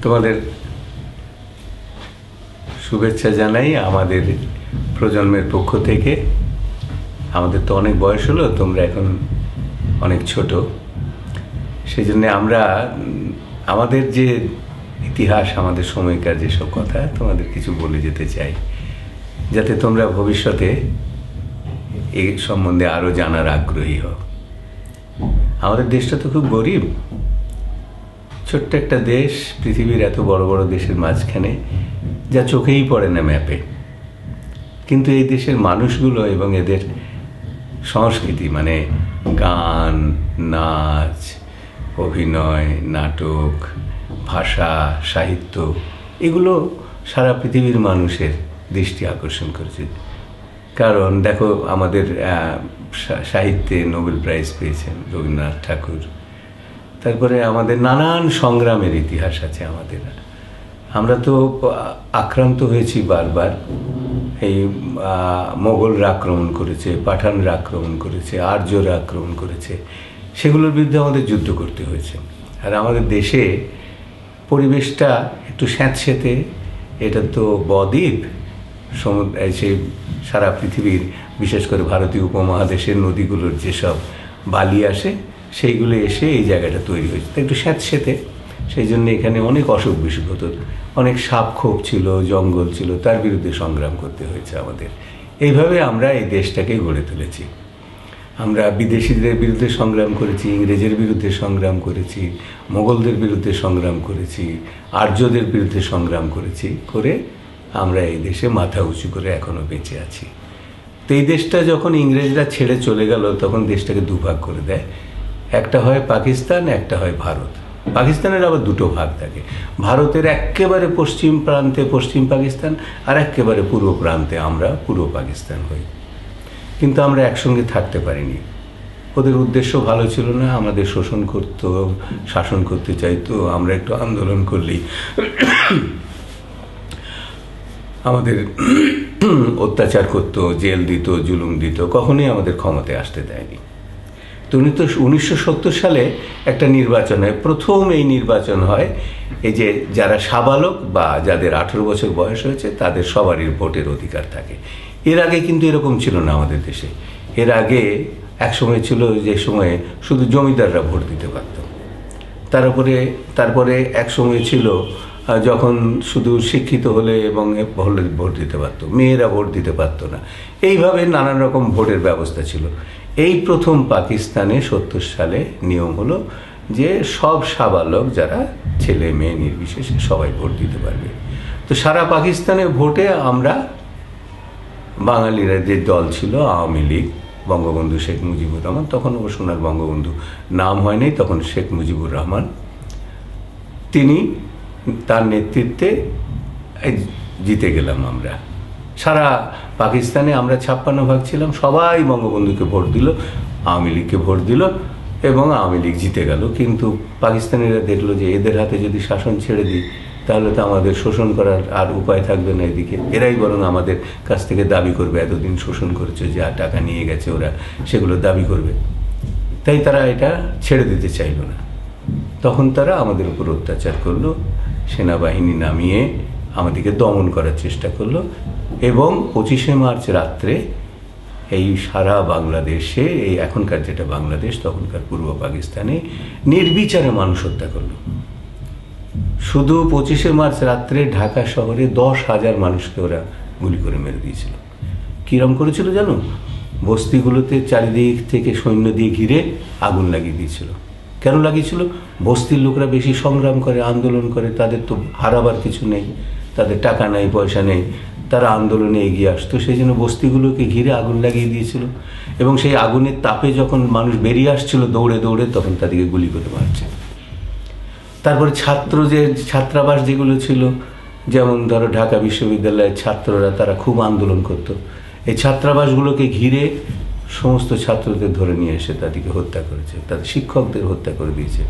তোমাদের শুভেচ্ছা জানাই আমাদের প্রজন্মের পক্ষ থেকে। আমাদের তো অনেক বয়স হলো, তোমরা এখন অনেক ছোট, সেই জন্য আমরা আমাদের যে ইতিহাস, আমাদের সময়কার যেসব কথা তোমাদের কিছু বলে যেতে চাই, যাতে তোমরা ভবিষ্যতে এই সম্বন্ধে আরও জানার আগ্রহী হও। আমাদের দেশটা তো খুব গরিব, ছোট্ট একটা দেশ, পৃথিবীর এত বড় বড় দেশের মাঝখানে, যা চোখেই পড়ে না ম্যাপে। কিন্তু এই দেশের মানুষগুলো এবং এদের সংস্কৃতি, মানে গান, নাচ, অভিনয়, নাটক, ভাষা, সাহিত্য, এগুলো সারা পৃথিবীর মানুষের দৃষ্টি আকর্ষণ করেছে। কারণ দেখো, আমাদের সাহিত্যে নোবেল প্রাইজ পেয়েছেন রবীন্দ্রনাথ ঠাকুর। তারপরে আমাদের নানান সংগ্রামের ইতিহাস আছে আমাদের। আমরা তো আক্রান্ত হয়েছি বারবার। এই মোগলরা আক্রমণ করেছে, পাঠানরা আক্রমণ করেছে, আর্যরা আক্রমণ করেছে, সেগুলোর বিরুদ্ধে আমাদের যুদ্ধ করতে হয়েছে। আর আমাদের দেশে পরিবেশটা একটু স্যাঁতস্যাঁতে, এটা তো বদ্বীপ, সমুদ্র, সেই সারা পৃথিবীর, বিশেষ করে ভারতীয় উপমহাদেশের নদীগুলোর যেসব বালি আসে, সেইগুলো এসে এই জায়গাটা তৈরি হয়েছে, একটু স্যাঁতস্যাঁতে। সেই জন্য এখানে অনেক অসুখ বিসুখ হতো, অনেক সাপ খোপ ছিল, জঙ্গল ছিল, তার বিরুদ্ধে সংগ্রাম করতে হয়েছে আমাদের। এইভাবে আমরা এই দেশটাকে গড়ে তুলেছি। আমরা বিদেশিদের বিরুদ্ধে সংগ্রাম করেছি, ইংরেজের বিরুদ্ধে সংগ্রাম করেছি, মোগলদের বিরুদ্ধে সংগ্রাম করেছি, আর্যদের বিরুদ্ধে সংগ্রাম করেছি, করে আমরা এই দেশে মাথা উঁচু করে এখনও বেঁচে আছি। তো এই দেশটা যখন ইংরেজরা ছেড়ে চলে গেল, তখন দেশটাকে দুভাগ করে দেয়। একটা হয় পাকিস্তান, একটা হয় ভারত। পাকিস্তানের আবার দুটো ভাগ থাকে, ভারতের একেবারে পশ্চিম প্রান্তে পশ্চিম পাকিস্তান, আর একেবারে পূর্ব প্রান্তে আমরা পূর্ব পাকিস্তান হই। কিন্তু আমরা একসঙ্গে থাকতে পারিনি। ওদের উদ্দেশ্য ভালো ছিল না, আমাদের শোষণ করত, শাসন করতে চাইতো। আমরা একটু আন্দোলন করলেই আমাদের অত্যাচার করতো, জেল দিত, জুলুম দিত, কখনোই আমাদের ক্ষমতায় আসতে দেয়নি। তো 1970 সালে একটা নির্বাচন হয়, প্রথম এই নির্বাচন হয়। এই যে যারা সাবালক বা যাদের 18 বছর বয়স হয়েছে, তাদের সবারই ভোটের অধিকার থাকে। এর আগে কিন্তু এরকম ছিল না আমাদের দেশে। এর আগে এক সময় ছিল যে সময়ে শুধু জমিদাররা ভোট দিতে পারত। তারপরে এক সময় ছিল যখন শুধু শিক্ষিত হলে এবং হলে ভোট দিতে পারত, মেয়েরা ভোট দিতে পারত না। এইভাবে নানান রকম ভোটের ব্যবস্থা ছিল। এই প্রথম পাকিস্তানে 70 সালে নিয়ম হলো যে সব সাবালক, যারা ছেলে মেয়ে নির্বিশেষে, সবাই ভোট দিতে পারবে। তো সারা পাকিস্তানে ভোটে আমরা বাঙালিরা যে দল ছিল, আওয়ামী লীগ, বঙ্গবন্ধু শেখ মুজিবুর রহমান, তখন অবশ্য ওনার বঙ্গবন্ধু নাম হয়নি, তখন শেখ মুজিবুর রহমান, তিনি, তার নেতৃত্বে জিতে গেলাম আমরা। সারা পাকিস্তানে আমরা 56 ভাগ ছিলাম, সবাই বঙ্গবন্ধুকে ভোট দিল, আওয়ামী লীগকে ভোট দিল, এবং আওয়ামী লীগ জিতে গেল। কিন্তু পাকিস্তানিরা দেখলো যে এদের হাতে যদি শাসন ছেড়ে দিই, তাহলে তো আমাদের শোষণ করার আর উপায় থাকবে না। এদিকে এরাই বরং আমাদের কাছ থেকে দাবি করবে, এতদিন শোষণ করেছে, যা টাকা নিয়ে গেছে ওরা, সেগুলো দাবি করবে। তাই তারা এটা ছেড়ে দিতে চাইল না। তখন তারা আমাদের উপর অত্যাচার করলো, সেনাবাহিনী নামিয়ে আমাদেরকে দমন করার চেষ্টা করলো। এবং 25শে মার্চ রাত্রে এই সারা বাংলাদেশে, এই এখনকার যেটা বাংলাদেশ, তখনকার পূর্ব পাকিস্তানে নির্বিচারে মানুষ হত্যা করলো। শুধু 25শে মার্চ রাত্রে ঢাকা শহরে 10,000 মানুষকে ওরা গুলি করে মেরে দিয়েছিল। কিরম করেছিল জানো? বস্তিগুলোতে চারিদিক থেকে সৈন্য দিয়ে ঘিরে আগুন লাগিয়ে দিয়েছিল। কেন লাগিয়েছিল? বস্তির লোকরা বেশি সংগ্রাম করে, আন্দোলন করে, তাদের তো হারাবার কিছু নেই, তাদের টাকা নেই, পয়সা নেই, তারা আন্দোলনে এগিয়ে আসতো। সেই জন্য বস্তিগুলোকে ঘিরে আগুন লাগিয়ে দিয়েছিল। এবং সেই আগুনের তাপে যখন মানুষ বেরিয়ে আসছিল দৌড়ে দৌড়ে, তখন তাদেরকে গুলি করে মারছে। তারপরে ছাত্রাবাস যেগুলো ছিল, যেমন ধরো ঢাকা বিশ্ববিদ্যালয়ের ছাত্ররা, তারা খুব আন্দোলন করত। এই ছাত্রাবাসগুলোকে ঘিরে সমস্ত ছাত্রদের ধরে নিয়ে এসে তাদেরকে হত্যা করেছে, তাদের শিক্ষকদের হত্যা করে দিয়েছে।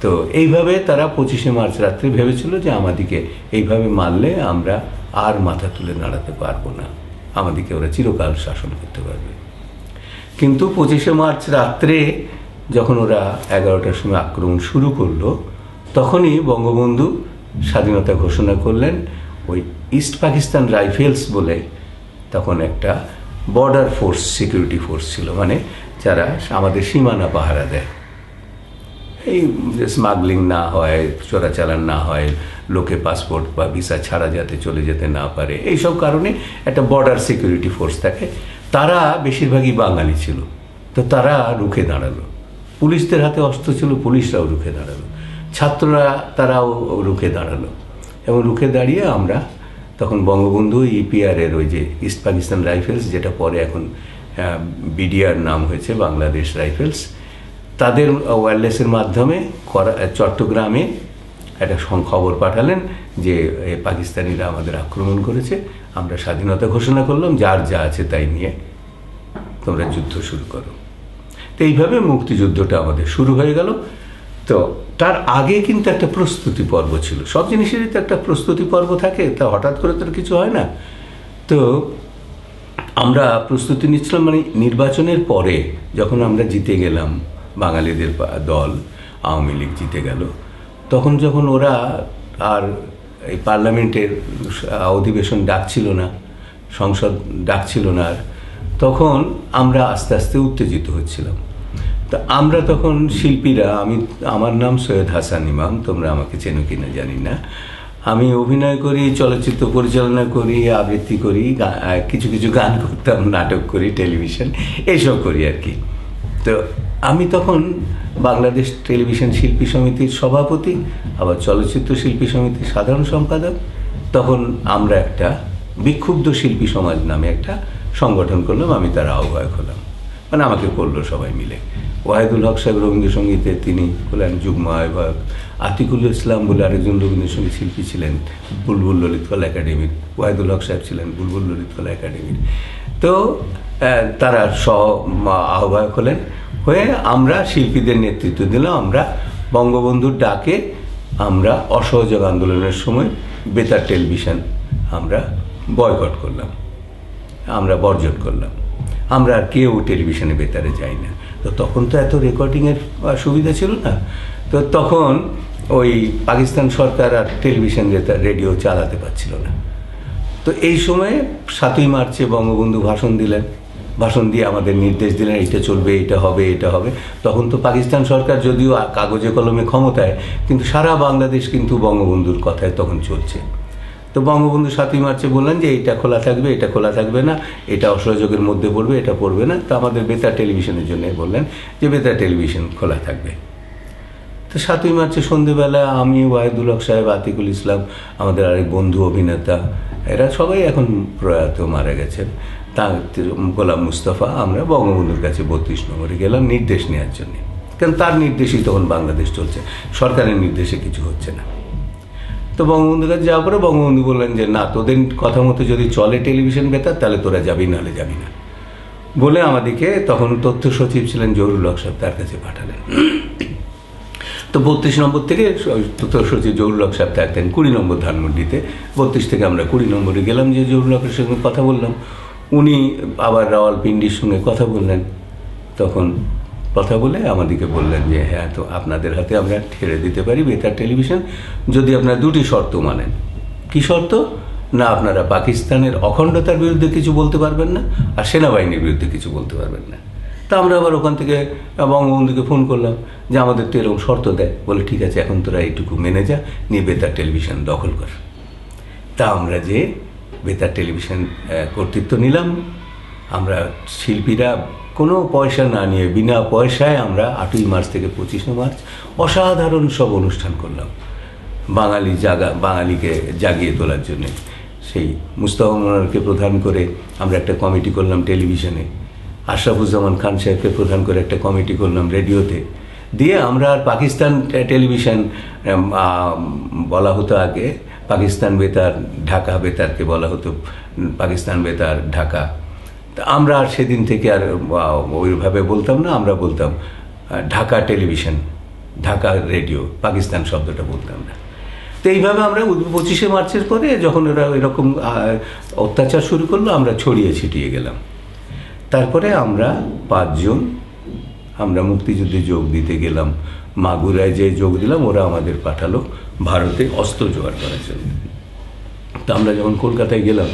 তো এইভাবে তারা 25শে মার্চ রাত্রে ভেবেছিল যে আমাদেরকে এইভাবে মারলে আমরা আর মাথা তুলে দাঁড়াতে পারবো না, আমাদেরকে ওরা চিরকাল শাসন করতে পারবে। কিন্তু 25শে মার্চ রাত্রে যখন ওরা 11টার সময় আক্রমণ শুরু করলো, তখনই বঙ্গবন্ধু স্বাধীনতা ঘোষণা করলেন। ওই ইস্ট পাকিস্তান রাইফেলস বলে তখন একটা বর্ডার ফোর্স, সিকিউরিটি ফোর্স ছিল, মানে যারা আমাদের সীমানা পাহারা দেয়, এই স্মাগলিং না হয়, চোরাচালান না হয়, লোকে পাসপোর্ট বা ভিসা ছাড়া যাতে চলে যেতে না পারে, এইসব কারণে একটা বর্ডার সিকিউরিটি ফোর্স থাকে। তারা বেশিরভাগই বাঙালি ছিল, তো তারা রুখে দাঁড়ালো। পুলিশদের হাতে অস্ত্র ছিল, পুলিশরাও রুখে দাঁড়ালো, ছাত্ররা তারাও রুখে দাঁড়ালো। এবং রুখে দাঁড়িয়ে আমরা তখন বঙ্গবন্ধু ইপিআরের ওই যে ইস্ট পাকিস্তান রাইফেলস, যেটা পরে এখন বিডিআর নাম হয়েছে, বাংলাদেশ রাইফেলস, তাদের ওয়্যারলেসের মাধ্যমে চট্টগ্রামে একটা খবর পাঠালেন যে পাকিস্তানিরা আমাদের আক্রমণ করেছে, আমরা স্বাধীনতা ঘোষণা করলাম, যার যা আছে তাই নিয়ে তোমরা যুদ্ধ শুরু করো। তো এইভাবে মুক্তিযুদ্ধটা আমাদের শুরু হয়ে গেল। তো তার আগে কিন্তু একটা প্রস্তুতি পর্ব ছিল, সব জিনিসেরই তো একটা প্রস্তুতি পর্ব থাকে, তা হঠাৎ করে তো কিছু হয় না। তো আমরা প্রস্তুতি নিচ্ছিলাম, মানে নির্বাচনের পরে যখন আমরা জিতে গেলাম, বাঙালিদের দল আওয়ামী লীগ জিতে গেল, তখন যখন ওরা আর এই পার্লামেন্টের অধিবেশন ডাকছিল না, সংসদ ডাকছিল না, আর তখন আমরা আস্তে আস্তে উত্তেজিত হচ্ছিলাম। তা আমরা তখন শিল্পীরা, আমার নাম সৈয়দ হাসান ইমাম, তোমরা আমাকে চেনো কিনা জানি না, আমি অভিনয় করি, চলচ্চিত্র পরিচালনা করি, আবৃত্তি করি, কিছু কিছু গান করতাম, নাটক করি, টেলিভিশন এইসব করি আর কি। তো আমি তখন বাংলাদেশ টেলিভিশন শিল্পী সমিতির সভাপতি, আবার চলচ্চিত্র শিল্পী সমিতির সাধারণ সম্পাদক। তখন আমরা একটা বিক্ষুব্ধ শিল্পী সমাজ নামে একটা সংগঠন করলাম, আমি তার আহ্বায়ক হলাম, মানে আমাকে করলো সবাই মিলে। ওয়াহিদুল হক সাহেব রবীন্দ্রসঙ্গীতে তিনি হলেন যুগ্ম আহ্বায়ক, আতিকুল ইসলাম বলে আরেকজন রবীন্দ্রসঙ্গীত শিল্পী ছিলেন বুলবুল ললিতকলা একাডেমির, ওয়াহিদুল হক সাহেব ছিলেন বুলবুল ললিতকলা একাডেমির। তো তারা সহ আহ্বায়ক হলেন, হয়ে আমরা শিল্পীদের নেতৃত্ব দিলাম। আমরা বঙ্গবন্ধুর ডাকে আমরা অসহযোগ আন্দোলনের সময় বেতার টেলিভিশন আমরা বয়কট করলাম, আমরা বর্জন করলাম, আমরা আর কেউ টেলিভিশনে বেতারে যাই না। তো তখন তো এত রেকর্ডিংয়ের সুবিধা ছিল না, তো তখন ওই পাকিস্তান সরকার আর টেলিভিশন রেডিও চালাতে পারছিল না। তো এই সময়ে 7ই মার্চে বঙ্গবন্ধু ভাষণ দিলেন, ভাষণ দিয়ে আমাদের নির্দেশ দিলেন এটা চলবে, এটা হবে, এটা হবে। তখন তো পাকিস্তান সরকার যদিও কাগজে কলমে ক্ষমতায়, কিন্তু সারা বাংলাদেশ কিন্তু বঙ্গবন্ধুর কথায় তখন চলছে। তো বঙ্গবন্ধু 7ই মার্চে বললেন যে এটা খোলা থাকবে, এটা খোলা থাকবে না, এটা অসহযোগের মধ্যে পড়বে, এটা পড়বে না। তো আমাদের বেতার টেলিভিশনের জন্য বললেন যে বেতার টেলিভিশন খোলা থাকবে। তো 7ই মার্চে সন্ধেবেলা আমি, ওয়াহিদুল হক সাহেব, আতিকুল ইসলাম, আমাদের আরেক বন্ধু অভিনেতা, এরা সবাই এখন প্রয়াত, মারা গেছেন, তা গোলাম মুস্তফা, আমরা বঙ্গবন্ধুর কাছে 32 নম্বরে গেলাম নির্দেশ নেওয়ার জন্য। কারণ তার নির্দেশেই তখন বাংলাদেশ চলছে, সরকারের নির্দেশে কিছু হচ্ছে না। তো বঙ্গবন্ধুর কাছে যাওয়ার পরে বঙ্গবন্ধু বললেন যে না, তোদের কথা মতো যদি চলে টেলিভিশন বেতার তাহলে তোরা যাবি, নাহলে যাবি না বলে আমাদেরকে, তখন তথ্য সচিব ছিলেন জহুরুল হক সাহেব, তার কাছে পাঠালেন। তো 32 নম্বর থেকে তথ্য সচিব জহুরুল হক সাহেব থাকতেন 20 নম্বর ধানমন্ডিতে, 32 থেকে আমরা 20 নম্বরে গেলাম, যে জহুরুল হকের সঙ্গে কথা বললাম। উনি আবার রাওয়ালপিন্ডির সঙ্গে কথা বললেন। তখন কথা বলে আমাদেরকে বললেন যে হ্যাঁ, তো আপনাদের হাতে আমরা ছেড়ে দিতে পারি বেতার টেলিভিশন, যদি আপনারা 2টি শর্ত মানেন। কি শর্ত? না, আপনারা পাকিস্তানের অখণ্ডতার বিরুদ্ধে কিছু বলতে পারবেন না, আর সেনাবাহিনীর বিরুদ্ধে কিছু বলতে পারবেন না। তা আমরা আবার ওখান থেকে বঙ্গবন্ধুকে ফোন করলাম যে আমাদের তো এরকম শর্ত দেয়, বলে ঠিক আছে, এখন তোরা এইটুকু মেনে যা, নিয়ে বেতার টেলিভিশন দখল কর। তা আমরা যে বেতার টেলিভিশন কর্তৃত্ব নিলাম, আমরা শিল্পীরা কোনো পয়সা না নিয়ে, বিনা পয়সায় আমরা 8ই মার্চ থেকে 25শে মার্চ অসাধারণ সব অনুষ্ঠান করলাম বাঙালিকে জাগিয়ে তোলার জন্য। সেই মুস্তাফা মনোয়ারকে প্রধান করে আমরা একটা কমিটি করলাম টেলিভিশনে, আশরাফুজ্জামান খান সাহেবকে প্রধান করে একটা কমিটি করলাম রেডিওতে, দিয়ে আমরা আর পাকিস্তান টেলিভিশন বলা হতো আগে, পাকিস্তান বেতার, ঢাকা বেতারকে বলা হতো পাকিস্তান বেতার ঢাকা। তা আমরা আর সেদিন থেকে আর ওইভাবে বলতাম না, আমরা বলতাম ঢাকা টেলিভিশন, ঢাকা রেডিও, পাকিস্তান শব্দটা বলতাম না। তো এইভাবে আমরা 25শে মার্চের পরে যখন ওরা এরকম অত্যাচার শুরু করলো, আমরা ছড়িয়ে ছিটিয়ে গেলাম। তারপরে আমরা 5 জন আমরা মুক্তিযুদ্ধে যোগ দিতে গেলাম, মাগুরায় যে যোগ দিলাম, ওরা আমাদের পাঠালো ভারতে অস্ত্র জোগাড় করার জন্য। তো আমরা যখন কলকাতায় গেলাম,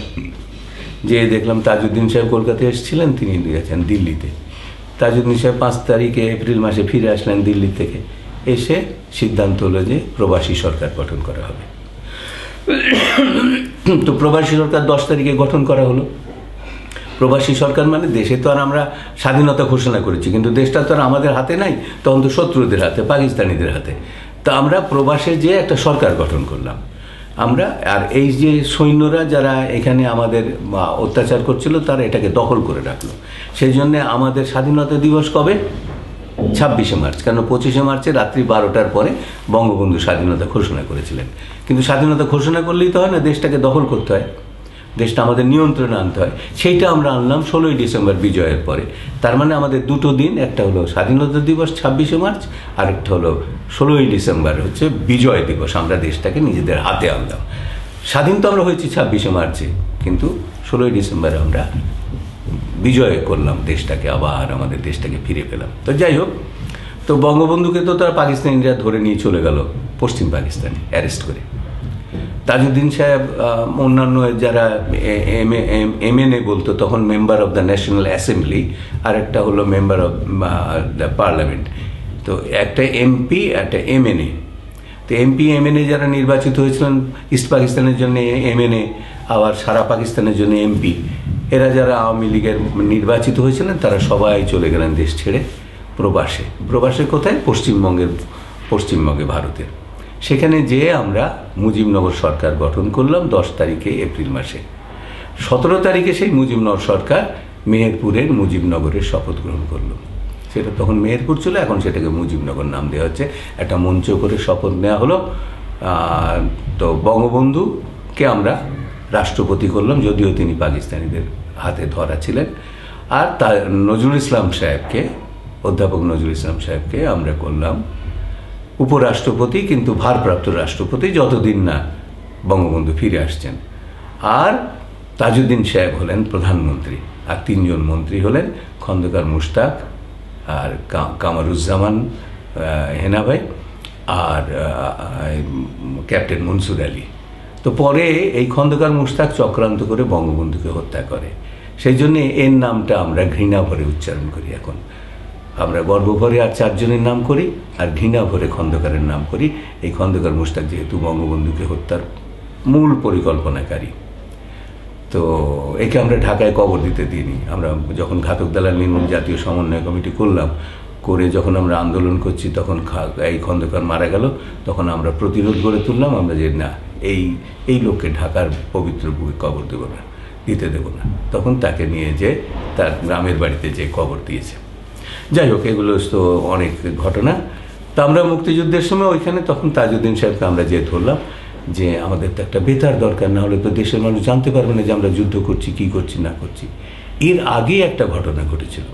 যে দেখলাম তাজউদ্দিন সাহেব কলকাতায় এসেছিলেন, তিনি গেছেন দিল্লিতে। তাজউদ্দিন সাহেব 5 তারিখে এপ্রিল মাসে ফিরে আসলেন দিল্লি থেকে। এসে সিদ্ধান্ত হলো যে প্রবাসী সরকার গঠন করা হবে। তো প্রবাসী সরকার 10 তারিখে গঠন করা হলো। প্রবাসী সরকার মানে দেশে তো আর আমরা স্বাধীনতা ঘোষণা করেছি, কিন্তু দেশটা তো আর আমাদের হাতে নাই, তখন তো শত্রুদের হাতে, পাকিস্তানিদের হাতে। তা আমরা প্রবাসে যে একটা সরকার গঠন করলাম আমরা। আর এই যে সৈন্যরা যারা এখানে আমাদের অত্যাচার করছিল, তারা এটাকে দখল করে রাখলো। সেই জন্যে আমাদের স্বাধীনতা দিবস কবে? 26শে মার্চ। কেন 25শে মার্চে রাত্রি 12টার পরে বঙ্গবন্ধু স্বাধীনতা ঘোষণা করেছিলেন। কিন্তু স্বাধীনতা ঘোষণা করলেই তো হয় না, দেশটাকে দখল করতে হয়, দেশটা আমাদের নিয়ন্ত্রণে আনতে হয়। সেইটা আমরা আনলাম 16ই ডিসেম্বর বিজয়ের পরে। তার মানে আমাদের দুটো দিন, একটা হলো স্বাধীনতা দিবস 26শে মার্চ, আরেকটা হলো 16ই ডিসেম্বর হচ্ছে বিজয় দিবস। আমরা দেশটাকে নিজেদের হাতে আনলাম। স্বাধীন তো আমরা হয়েছি 26শে মার্চে, কিন্তু 16ই ডিসেম্বরে আমরা বিজয় করলাম দেশটাকে, আবার আমাদের দেশটাকে ফিরে পেলাম। তো যাই হোক, তো বঙ্গবন্ধুকে তো তার পাকিস্তানিরা ধরে নিয়ে চলে গেল পশ্চিম পাকিস্তানে, অ্যারেস্ট করে। তাজউদ্দিন সাহেব, অন্যান্য যারা MNA বলতো তখন, member of the national assembly, আর একটা হলো মেম্বার অফ দ্য পার্লামেন্ট। তো একটা MP, একটা MNA। তো MP MNA যারা নির্বাচিত হয়েছিলেন, ইস্ট পাকিস্তানের জন্য MNA, আবার সারা পাকিস্তানের জন্য MP, এরা যারা আওয়ামী লীগের নির্বাচিত হয়েছিলেন, তারা সবাই চলে গেলেন দেশ ছেড়ে প্রবাসে। প্রবাসে কোথায়? পশ্চিমবঙ্গে, ভারতের। সেখানে যেয়ে আমরা মুজিবনগর সরকার গঠন করলাম 10 তারিখে এপ্রিল মাসে। 17 তারিখে সেই মুজিবনগর সরকার মেহেরপুরের মুজিবনগরের শপথ গ্রহণ করলো। সেটা তখন মেহেরপুর ছিল, এখন সেটাকে মুজিবনগর নাম দেওয়া হচ্ছে। একটা মঞ্চ করে শপথ নেওয়া হলো। তো বঙ্গবন্ধুকে আমরা রাষ্ট্রপতি করলাম, যদিও তিনি পাকিস্তানিদের হাতে ধরা ছিলেন। আর তার নজরুল ইসলাম সাহেবকে, অধ্যাপক নজরুল ইসলাম সাহেবকে আমরা করলাম উপরাষ্ট্রপতি, কিন্তু ভারপ্রাপ্ত রাষ্ট্রপতি, যতদিন না বঙ্গবন্ধু ফিরে আসছেন। আর তাজউদ্দিন সাহেব হলেন প্রধানমন্ত্রী। আর 3 জন মন্ত্রী হলেন খন্দকার মুশতাক, আর কামারুজ্জামান হেনা ভাই, আর ক্যাপ্টেন মনসুর আলী। তো পরে এই খন্দকার মুশতাক চক্রান্ত করে বঙ্গবন্ধুকে হত্যা করে। সেই জন্যে এর নামটা আমরা ঘৃণা ভরে উচ্চারণ করি। এখন আমরা গর্ব ভরে আর 4 জনের নাম করি, আর ঘৃণা ভরে খন্দকারের নাম করি। এই খন্দকার মুশতাক যেহেতু বঙ্গবন্ধুকে হত্যার মূল পরিকল্পনাকারী, তো একে আমরা ঢাকায় কবর দিতে দিইনি। আমরা যখন ঘাতক দালাল নির্মূল জাতীয় সমন্বয় কমিটি করলাম, করে যখন আমরা আন্দোলন করছি, তখন এই খন্দকার মারা গেল, তখন আমরা প্রতিরোধ গড়ে তুললাম। আমরা যে না, এই লোককে ঢাকার পবিত্র বুকে কবর দিতে দেব না। তখন তাকে নিয়ে যে তার গ্রামের বাড়িতে যে কবর দিয়েছে। যাই হোক, এগুলো তো অনেক ঘটনা। তা আমরা মুক্তিযুদ্ধের সময় ওইখানে তখন তাজউদ্দিন সাহেবকে আমরা যে ধরলাম যে আমাদের তো একটা বেতার দরকার, না হলে তো দেশের মানুষ জানতে পারবে না যে আমরা যুদ্ধ করছি, কি করছি না করছি। এর আগে একটা ঘটনা ঘটেছিল।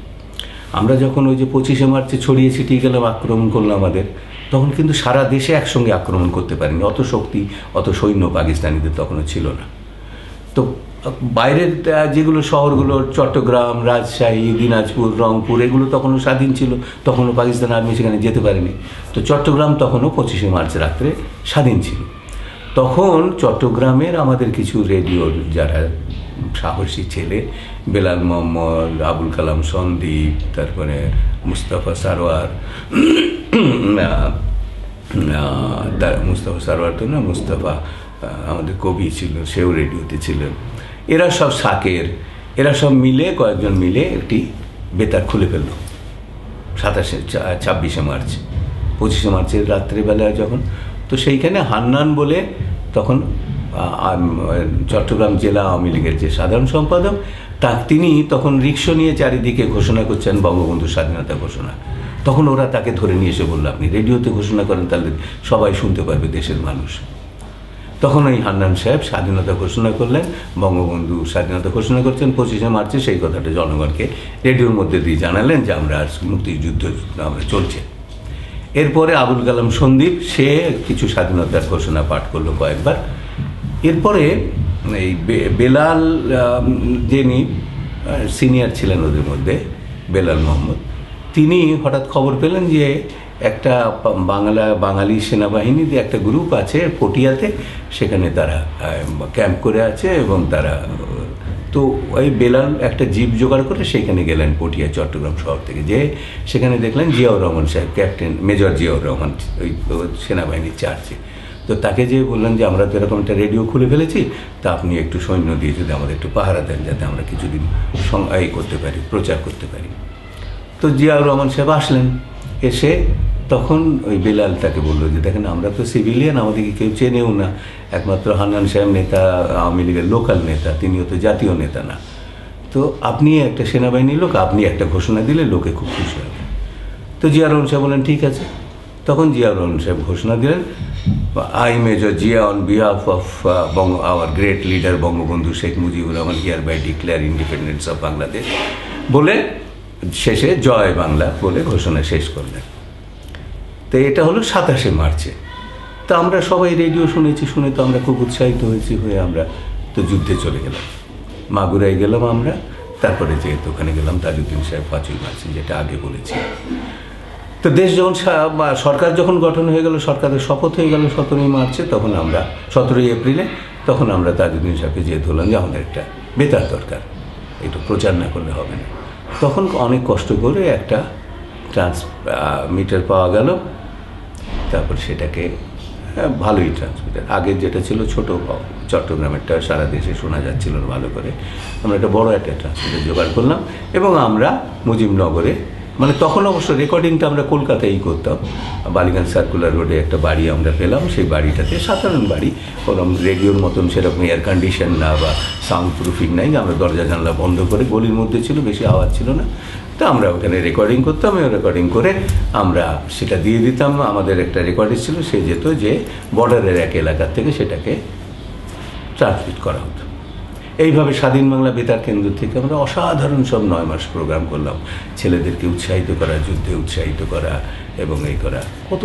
আমরা যখন ওই যে 25শে মার্চে ছড়িয়ে ছিটিয়ে গেলাম, আক্রমণ করলো আমাদের, তখন কিন্তু সারা দেশে একসঙ্গে আক্রমণ করতে পারেনি। অত শক্তি, অত সৈন্য পাকিস্তানিদের তখনও ছিল না। তো বাইরের যেগুলো শহরগুলো, চট্টগ্রাম, রাজশাহী, দিনাজপুর, রংপুর, এগুলো তখনও স্বাধীন ছিল, তখনও পাকিস্তান আর্মি সেখানে যেতে পারেনি। তো চট্টগ্রাম তখনও 25শে মার্চ রাত্রে স্বাধীন ছিল। তখন চট্টগ্রামের আমাদের কিছু রেডিওর যারা সাহসী ছেলে, বেলাল মোহাম্মদ, আবুল কালাম সন্দীপ, তারপরে মুস্তাফা সারোয়ার, মুস্তাফা আমাদের কবি ছিল, সেও রেডিওতে ছিলেন। এরা সব সাকের, এরা সব মিলে, কয়েকজন মিলে একটি বেতার খুলে ফেলল 26শে মার্চ। 25শে মার্চের রাত্রেবেলায় যখন, তো সেইখানে হান্নান বলে তখন চট্টগ্রাম জেলা আওয়ামী লীগের যে সাধারণ সম্পাদক, তিনি তখন রিক্সা নিয়ে চারিদিকে ঘোষণা করছেন বঙ্গবন্ধুর স্বাধীনতা ঘোষণা। তখন ওরা তাকে ধরে নিয়ে এসে বলল, আপনি রেডিওতে ঘোষণা করেন, তাহলে সবাই শুনতে পারবে, দেশের মানুষ। তখন ওই হান্নান সাহেব স্বাধীনতা ঘোষণা করলেন, বঙ্গবন্ধু স্বাধীনতা ঘোষণা করছেন 25শে মার্চে। সেই কথাটা জনগণকে রেডিওর মধ্যে দিয়ে জানালেন যে আমরা মুক্তিযুদ্ধ আমরা চলছে। এরপরে আবুল কালাম সন্দীপ, সে কিছু স্বাধীনতার ঘোষণা পাঠ করলো কয়েকবার। এরপরে এই বেলাল, যিনি সিনিয়র ছিলেন ওদের মধ্যে, বেলাল মোহাম্মদ, তিনি হঠাৎ খবর পেলেন যে একটা বাঙালি সেনাবাহিনীর একটা গ্রুপ আছে পটিয়াতে, সেখানে তারা ক্যাম্প করে আছে এবং তারা তো ওই বেলাল একটা জিপ জোগাড় করে সেখানে গেলেন পটিয়া চট্টগ্রাম শহর থেকে, যে সেখানে দেখলেন জিয়াউর রহমান সাহেব, ক্যাপ্টেন মেজর জিয়াউর রহমান ওই সেনাবাহিনীর চার্জে। তো তাকে যে বললেন যে আমরা তো এরকম একটা রেডিও খুলে ফেলেছি, তা আপনি একটু সৈন্য দিয়ে যদি আমাদের একটু পাহারা দেন যাতে আমরা কিছুদিন করতে পারি, প্রচার করতে পারি। তো জিয়াউর রহমান সাহেব আসলেন, এসে তখন ওই বেলাল তাকে বললো যে দেখেন আমরা তো সিভিলিয়ান, আমাদেরকে কেউ চেনেও না, একমাত্র হান্নান সাহেব নেতা, আওয়ামী লীগের লোকাল নেতা, তিনিও তো জাতীয় নেতা না, তো আপনি একটা সেনাবাহিনীর লোক, আপনি একটা ঘোষণা দিলে লোকে খুব খুশি হবে। তো জিয়াউর রহমান সাহেব বললেন ঠিক আছে। তখন জিয়াউর রহমান সাহেব ঘোষণা দিলেন, I major Zia on behalf of our great leader Bangabandhu Sheikh Mujibur Rahman hereby declare independence of Bangladesh বলে শেষে জয় বাংলা বলে ঘোষণা শেষ করলেন। তো এটা হলো 27শে মার্চে। তো আমরা সবাই রেডিও শুনেছি, শুনে তো আমরা খুব উৎসাহিত হয়েছি, হয়ে আমরা তো যুদ্ধে চলে গেলাম, মাগুরায় গেলাম আমরা। তারপরে যেহেতু ওখানে গেলাম তাজউদ্দিন সাহেব 5ই মার্চে, যেটা আগে বলেছি। তো দেশ যখন সরকার যখন গঠন হয়ে গেল, সরকারের শপথ হয়ে গেল 17ই মার্চে, তখন আমরা 17ই এপ্রিলে তখন আমরা তাজউদ্দিন সাহেবকে যেহেতু বললাম যে আমাদের একটা বেতার দরকার, একটু প্রচার না করলে হবে না। তখন অনেক কষ্ট করে একটা ট্রান্সমিটার পাওয়া গেল, তারপর সেটাকে ভালোই ট্রান্সমিটার, আগের যেটা ছিল ছোট চট্টগ্রামেরটা সারা দেশে শোনা যাচ্ছিল ভালো করে, আমরা একটা বড় একটা ট্রান্সমিটার জোগাড় করলাম এবং আমরা মুজিবনগরে, মানে তখন অবশ্য রেকর্ডিংটা আমরা কলকাতায় করতাম, বালিগঞ্জ সার্কুলার রোডে একটা বাড়ি আমরা পেলাম, সেই বাড়িটাতে সাধারণ বাড়ি, কোনো রেডিওর মতন সেরকম এয়ার কন্ডিশন না বা সাউন্ড প্রুফিং নাই, আমরা দরজা জানলা বন্ধ করে, গলির মধ্যে ছিল, বেশি আওয়াজ ছিল না। তো আমরা ওখানে রেকর্ডিং করতাম, রেকর্ডিং করে আমরা সেটা দিয়ে দিতাম। আমাদের একটা রেকর্ডিস্ট ছিল, সে যেত যে বর্ডারের এক এলাকার থেকে সেটাকে ট্রান্সমিট করা হতো। এইভাবে স্বাধীন বাংলা বেতার কেন্দ্র থেকে আমরা অসাধারণ সব 9 মাস প্রোগ্রাম করলাম, ছেলেদেরকে উৎসাহিত করা, যুদ্ধে উৎসাহিত করা এবং এই করা। কত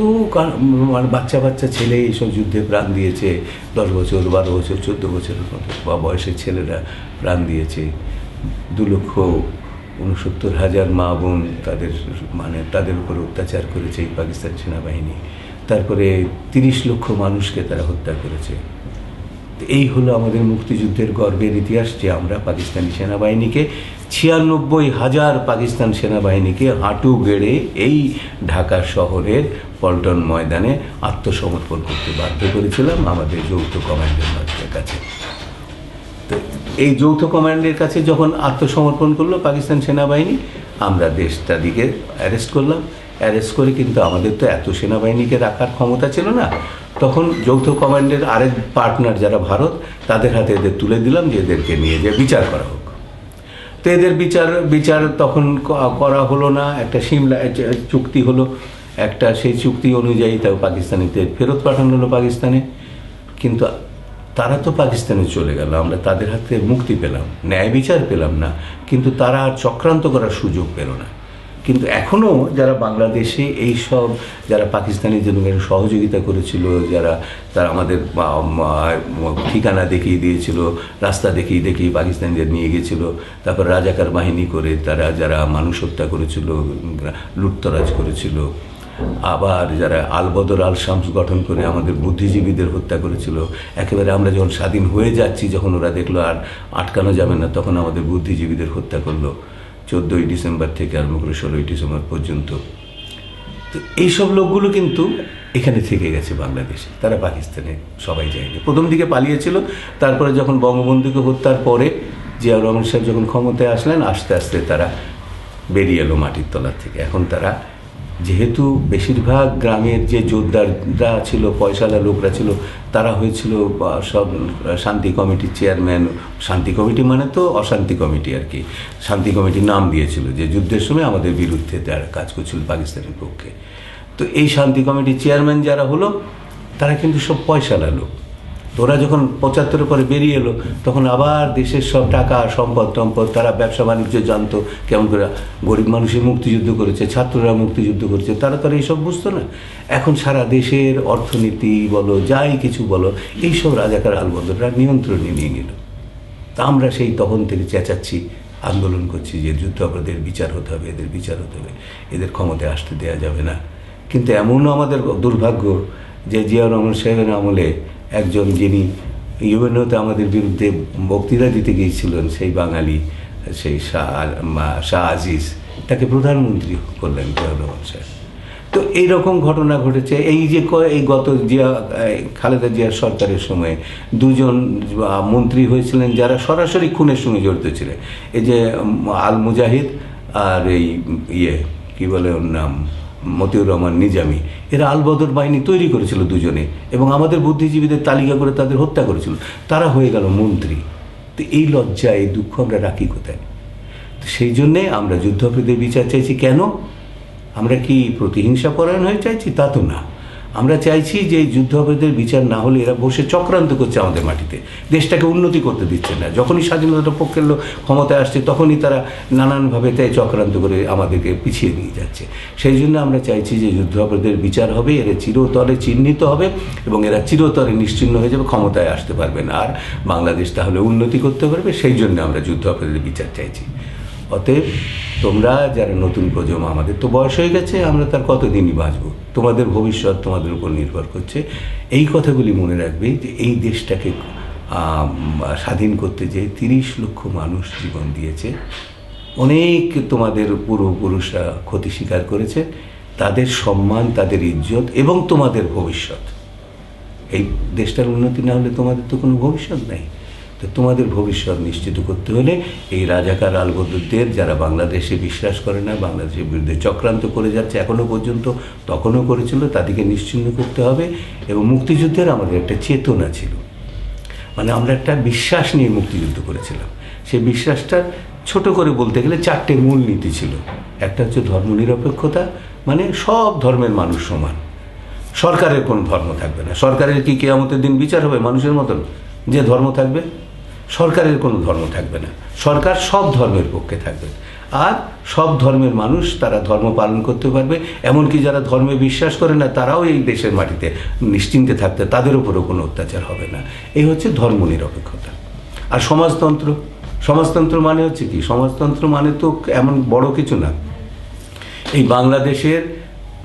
বাচ্চা বাচ্চা ছেলে এইসব যুদ্ধে প্রাণ দিয়েছে, 10 বছর 12 বছর 14 বছরের মতো বা বয়সের ছেলেরা প্রাণ দিয়েছে। 2,69,000 মা বোন তাদের উপর অত্যাচার করেছে এই পাকিস্তান সেনাবাহিনী। তারপরে 30 লক্ষ মানুষকে তারা হত্যা করেছে। এই হলো আমাদের মুক্তিযুদ্ধের গর্বের ইতিহাস, যে আমরা পাকিস্তানি সেনাবাহিনীকে 96,000 পাকিস্তান সেনাবাহিনীকে হাঁটু গেড়ে এই ঢাকা শহরের পল্টন ময়দানে আত্মসমর্পণ করতে বাধ্য করেছিলাম আমাদের যৌথ কমান্ডের কাছে। তো এই যৌথ কমান্ডের কাছে যখন আত্মসমর্পণ করলো পাকিস্তান সেনাবাহিনী, আমরা দেশটাদিকে অ্যারেস্ট করলাম। অ্যারেস্ট করে কিন্তু আমাদের তো এত সেনাবাহিনীকে রাখার ক্ষমতা ছিল না, তখন যৌথ কমান্ডের আরেক পার্টনার যারা ভারত, তাদের হাতে এদের তুলে দিলাম যে এদেরকে নিয়ে যে বিচার করা হোক। তো এদের বিচার তখন করা হলো না, একটা সিমলা চুক্তি হলো একটা, সেই চুক্তি অনুযায়ী তাও পাকিস্তানিতে ফেরত পাঠানো হলো পাকিস্তানে। কিন্তু তারা তো পাকিস্তানে চলে গেল, আমরা তাদের হাতে মুক্তি পেলাম, ন্যায় বিচার পেলাম না, কিন্তু তারা আর চক্রান্ত করার সুযোগ পেল না। কিন্তু এখনও যারা বাংলাদেশে এইসব যারা পাকিস্তানি জন্য সহযোগিতা করেছিল, তারা আমাদের ঠিকানা দেখিয়ে দিয়েছিল, রাস্তা দেখিয়ে পাকিস্তানিদের নিয়ে গেছিল, তারপর রাজাকার বাহিনী করে তারা যারা মানুষ হত্যা করেছিল, লুটতরাজ করেছিল, আবার যারা আলবদর আল শামস গঠন করে আমাদের বুদ্ধিজীবীদের হত্যা করেছিল। একেবারে আমরা যখন স্বাধীন হয়ে যাচ্ছি, যখন ওরা দেখলো আর আটকানো যাবে না, তখন আমাদের বুদ্ধিজীবীদের হত্যা করলো 14ই ডিসেম্বর থেকে আরম্ভ করে 16ই ডিসেম্বর পর্যন্ত। তো এইসব লোকগুলো কিন্তু এখানে থেকে গেছে বাংলাদেশে, তারা পাকিস্তানে সবাই যায়নি। প্রথম দিকে পালিয়েছিল, তারপরে যখন বঙ্গবন্ধুকে হত্যার পরে জিয়াউর রহমান সাহেব যখন ক্ষমতায় আসলেন, আস্তে আস্তে তারা বেরিয়ে এলো মাটির তলার থেকে। এখন তারা যেহেতু বেশিরভাগ গ্রামের যে যোদ্ধারা ছিল, পয়সাওয়ালা লোকরা ছিল, তারা হয়েছিল সব শান্তি কমিটির চেয়ারম্যান। শান্তি কমিটি মানে তো অশান্তি কমিটি আর কি, শান্তি কমিটির নাম দিয়েছিল, যে যুদ্ধের সময় আমাদের বিরুদ্ধে তারা কাজ করছিল পাকিস্তানের পক্ষে। তো এই শান্তি কমিটির চেয়ারম্যান যারা হলো, তারা কিন্তু সব পয়সাওয়ালা লোক। ওরা যখন 75-এর পরে বেরিয়ে এলো, তখন আবার দেশের সব টাকা সম্পদ তারা ব্যবসা বাণিজ্য জানতো কেমন করে। গরিব মানুষই মুক্তিযুদ্ধ করেছে, ছাত্ররা মুক্তিযুদ্ধ করেছে, তারা এইসব বুঝতো না। এখন সারা দেশের অর্থনীতি বলো, যাই কিছু বলো, এইসব রাজাকার আলবদররা নিয়ন্ত্রণে নিয়ে গেল। তা আমরা সেই তখন থেকে চেঁচাচ্ছি আন্দোলন করছি যে যুদ্ধাপরাধের বিচার হতে হবে, এদের বিচার হতে হবে, এদের ক্ষমতায় আসতে দেওয়া যাবে না। কিন্তু এমনও আমাদের দুর্ভাগ্য যে জিয়াউর রহমান সাহেবের আমলে একজন যিনি ইউএনওতে আমাদের বিরুদ্ধে বক্তৃতা দিতে গিয়েছিলেন, সেই বাঙালি, সেই শাহ আজিজ, তাকে প্রধানমন্ত্রী করলেন জিয়াউর রহমান সাহেব। তো এইরকম ঘটনা ঘটেছে। এই যে এই গত খালেদা জিয়ার সরকারের সময়ে দুজন মন্ত্রী হয়েছিলেন যারা সরাসরি খুনের সঙ্গে জড়িত ছিলেন, এই যে আল মুজাহিদ আর এই কি বলে ওর নাম, মতিউর রহমান নিজামী। এরা আল বদর বাহিনী তৈরি করেছিল দুজনে, এবং আমাদের বুদ্ধিজীবীদের তালিকা করে তাদের হত্যা করেছিল। তারা হয়ে গেল মন্ত্রী। তো এই লজ্জা, এই দুঃখ আমরা রাখি কোথায়? তো সেই জন্যে আমরা যুদ্ধাপরাধের বিচার চাইছি। কেন? আমরা কি প্রতিহিংসা পরায়ণ হয়ে চাইছি? তা তো না। আমরা চাইছি যে যুদ্ধাপরাধের বিচার না হলে এরা বসে চক্রান্ত করছে আমাদের মাটিতে, দেশটাকে উন্নতি করতে দিচ্ছে না। যখনই স্বাধীনতার পক্ষের লোক ক্ষমতায় আসছে তখনই তারা নানানভাবে তাই চক্রান্ত করে আমাদেরকে পিছিয়ে নিয়ে যাচ্ছে। সেই জন্য আমরা চাইছি যে যুদ্ধাপরাধের বিচার হবে, এরা চিরতরে চিহ্নিত হবে এবং এরা চিরতরে নিশ্চিহ্ন হয়ে যাবে, ক্ষমতায় আসতে পারবে না, আর বাংলাদেশ তাহলে উন্নতি করতে পারবে। সেই জন্য আমরা যুদ্ধাপরাধের বিচার চাইছি। অতএব তোমরা যারা নতুন প্রজন্ম, আমাদের তো বয়স হয়ে গেছে, আমরা তার কতদিনই বাঁচব, তোমাদের ভবিষ্যৎ তোমাদের উপর নির্ভর করছে। এই কথাগুলি মনে রাখবে যে এই দেশটাকে স্বাধীন করতে যে 30 লক্ষ মানুষ জীবন দিয়েছে, অনেক তোমাদের পূর্বপুরুষরা ক্ষতি স্বীকার করেছে, তাদের সম্মান, তাদের ইজ্জত এবং তোমাদের ভবিষ্যৎ। এই দেশটার উন্নতি না হলে তোমাদের তো কোনো ভবিষ্যৎ নাই। তো তোমাদের ভবিষ্যৎ নিশ্চিত করতে হলে এই রাজাকার আলবদরদের, যারা বাংলাদেশে বিশ্বাস করে না, বাংলাদেশের বিরুদ্ধে চক্রান্ত করে যাচ্ছে এখনও পর্যন্ত, তখনও করেছিল, তাদেরকে নিশ্চিহ্ন করতে হবে। এবং মুক্তিযুদ্ধের আমাদের একটা চেতনা ছিল, মানে আমরা একটা বিশ্বাস নিয়ে মুক্তিযুদ্ধ করেছিলাম। সেই বিশ্বাসটার ছোট করে বলতে গেলে 4টে মূলনীতি ছিল। একটা হচ্ছে ধর্মনিরপেক্ষতা, মানে সব ধর্মের মানুষ সমান, সরকারের কোনো ধর্ম থাকবে না। সরকারের কি কিয়ামতের দিন বিচার হবে মানুষের মতন যে ধর্ম থাকবে? সরকারের কোনো ধর্ম থাকবে না, সরকার সব ধর্মের পক্ষে থাকবে, আর সব ধর্মের মানুষ তারা ধর্ম পালন করতে পারবে। এমনকি যারা ধর্মে বিশ্বাস করে না তারাও এই দেশের মাটিতে নিশ্চিন্তে থাকতে, তাদের উপরও কোনো অত্যাচার হবে না। এই হচ্ছে ধর্মনিরপেক্ষতা। আর সমাজতন্ত্র, সমাজতন্ত্র মানে হচ্ছে কি? সমাজতন্ত্র মানে তো এমন বড় কিছু না। এই বাংলাদেশের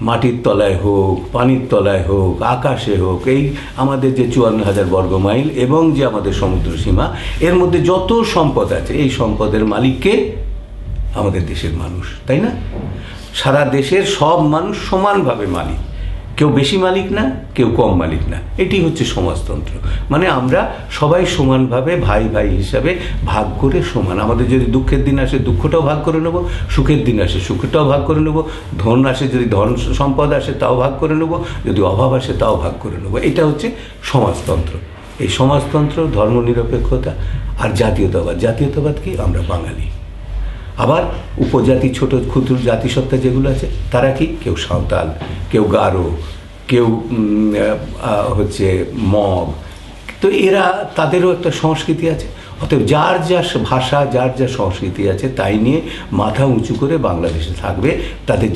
মাটির তলায় হোক, পানির তলায় হোক, আকাশে হোক, এই আমাদের যে 54,000 বর্গ মাইল এবং যে আমাদের সমুদ্র সীমা, এর মধ্যে যত সম্পদ আছে, এই সম্পদের মালিককে আমাদের দেশের মানুষ, তাই না? সারা দেশের সব মানুষ সমানভাবে মালিক, কেউ বেশি মালিক না, কেউ কম মালিক না। এটি হচ্ছে সমাজতন্ত্র। মানে আমরা সবাই সমানভাবে ভাই ভাই হিসাবে ভাগ করে সমান। আমাদের যদি দুঃখের দিন আসে দুঃখটাও ভাগ করে নেব, সুখের দিন আসে সুখটাও ভাগ করে নেব, ধন আসে, যদি ধন সম্পদ আসে তাও ভাগ করে নেব, যদি অভাব আসে তাও ভাগ করে নেব। এটা হচ্ছে সমাজতন্ত্র। এই সমাজতন্ত্র, ধর্মনিরপেক্ষতা আর জাতীয়তাবাদ। জাতীয়তাবাদ কি? আমরা বাঙালি। আবার উপজাতি, ছোট ক্ষুদ্র জাতিসত্তা যেগুলো আছে, তারা কি? কেউ সাঁওতাল, কেউ গারো, কেউ হচ্ছে মগ। তো এরা, তাদেরও একটা সংস্কৃতি আছে। অতএব যার যা ভাষা, যার যা সংস্কৃতি আছে তাই নিয়ে মাথা উঁচু করে বাংলাদেশে থাকবে। তাদের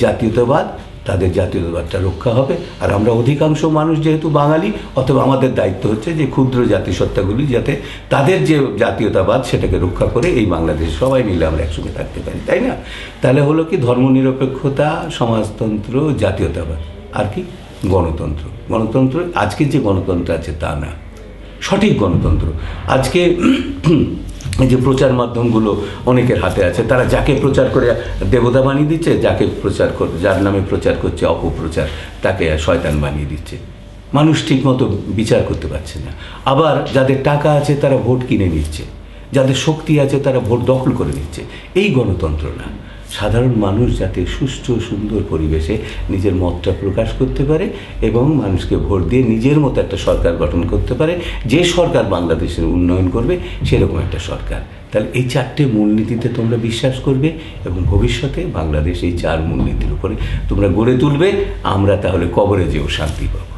জাতীয়তাবাদটা রক্ষা হবে। আর আমরা অধিকাংশ মানুষ যেহেতু বাঙালি, অতএব আমাদের দায়িত্ব হচ্ছে যে ক্ষুদ্র জাতিসত্তাগুলি যাতে তাদের যে জাতীয়তাবাদ সেটাকে রক্ষা করে এই বাংলাদেশ সবাই মিলে আমরা একসঙ্গে থাকতে পারি, তাই না? তাহলে হলো কি? ধর্মনিরপেক্ষতা, সমাজতন্ত্র, জাতীয়তাবাদ, আর কি? গণতন্ত্র। গণতন্ত্র, আজকের যে গণতন্ত্র আছে তা না, সঠিক গণতন্ত্র। আজকে যে প্রচার মাধ্যমগুলো অনেকের হাতে আছে, তারা যাকে প্রচার করে দেবতা বানিয়ে দিচ্ছে, যাকে প্রচার করে, যার নামে প্রচার করছে অপপ্রচার, তাকে শয়তান বানিয়ে দিচ্ছে। মানুষ ঠিক মতো বিচার করতে পারছে না। আবার যাদের টাকা আছে তারা ভোট কিনে নিচ্ছে, যাদের শক্তি আছে তারা ভোট দখল করে নিচ্ছে। এই গণতন্ত্র না। সাধারণ মানুষ যাতে সুষ্ঠু সুন্দর পরিবেশে নিজের মতটা প্রকাশ করতে পারে এবং মানুষকে ভোট দিয়ে নিজের মতো একটা সরকার গঠন করতে পারে, যে সরকার বাংলাদেশের উন্নয়ন করবে সেরকম একটা সরকার। তাহলে এই 4টে মূলনীতিতে তোমরা বিশ্বাস করবে এবং ভবিষ্যতে বাংলাদেশ এই 4 মূলনীতির উপরে তোমরা গড়ে তুলবে। আমরা তাহলে কবরে যেও শান্তি পাবো।